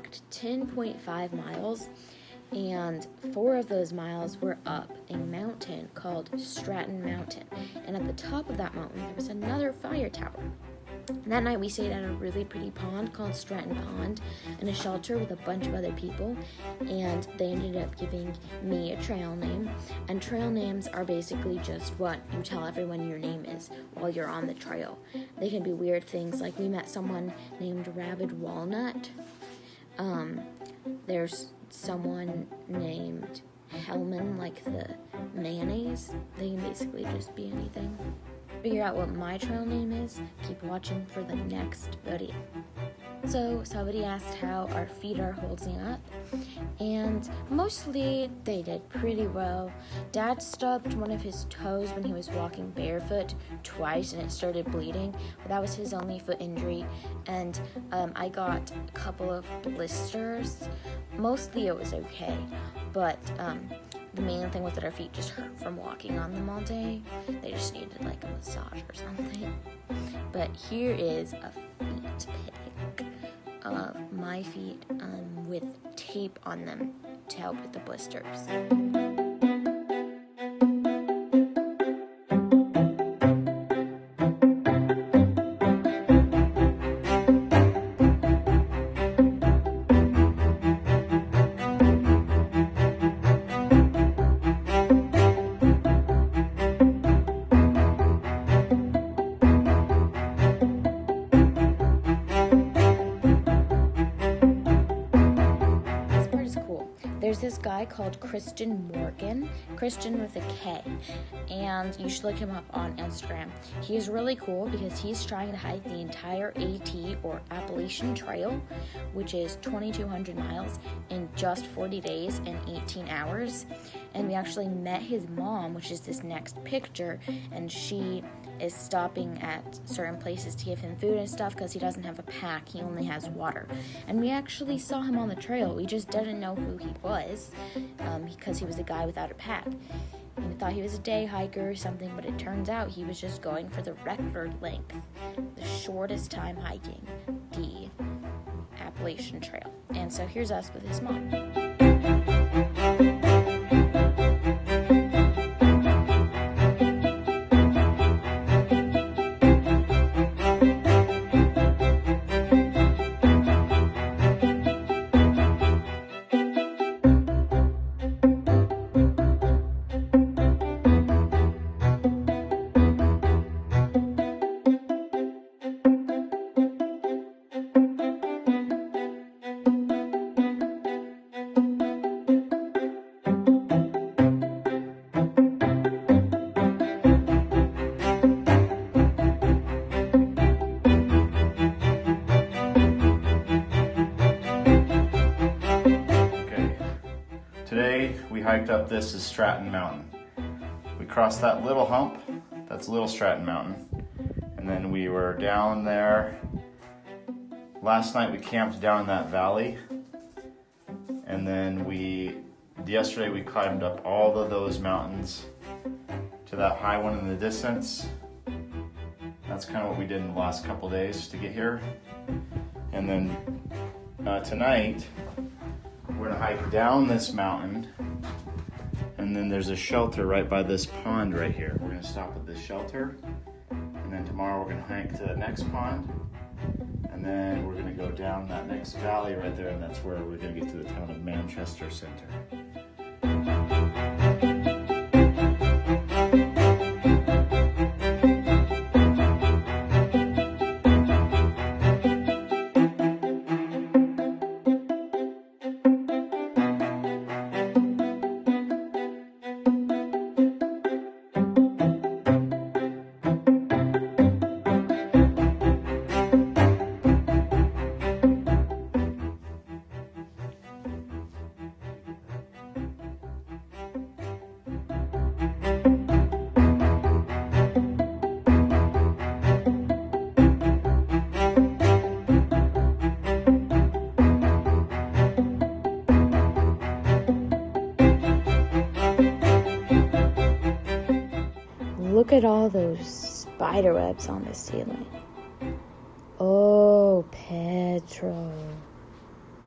walked 10.5 miles, and 4 of those miles were up a mountain called Stratton Mountain. And at the top of that mountain, there was another fire tower. And that night we stayed at a really pretty pond called Stratton Pond in a shelter with a bunch of other people, and they ended up giving me a trail name. And trail names are basically just what you tell everyone your name is while you're on the trail. They can be weird things, like we met someone named Rabid Walnut. There's someone named Hellman, like the mayonnaise. They can basically just be anything. Figure out what my trail name is, keep watching for the next video. So somebody asked how our feet are holding up, and mostly they did pretty well. Dad stubbed one of his toes when he was walking barefoot twice and it started bleeding, but that was his only foot injury. And I got a couple of blisters. Mostly it was okay, but the main thing was that our feet just hurt from walking on them all day. They just needed like a massage or something. But here is a feet pic of my feet with tape on them to help with the blisters. There's this guy called Christian Morgan, Christian with a K, and you should look him up on Instagram. He's really cool because he's trying to hike the entire AT, or Appalachian Trail, which is 2,200 miles in just 40 days and 18 hours. And we actually met his mom, which is this next picture, and she is stopping at certain places to give him food and stuff because he doesn't have a pack, he only has water. And we actually saw him on the trail, we just didn't know who he was because he was a guy without a pack. And we thought he was a day hiker or something, but it turns out he was just going for the record length, the shortest time hiking the Appalachian Trail. And so here's us with his mom. Today we hiked up this is Stratton Mountain. We crossed that little hump, that's Little Stratton Mountain, and then we were down there. Last night we camped down in that valley, and then yesterday we climbed up all of those mountains to that high one in the distance. That's kind of what we did in the last couple days to get here. And then tonight we're gonna hike down this mountain, and then there's a shelter right by this pond right here. We're gonna stop at this shelter, and then tomorrow we're gonna hike to the next pond, and then we're gonna go down that next valley right there, and that's where we're gonna get to the town of Manchester Center. Look at all those spider webs on the ceiling. Oh, Pedro.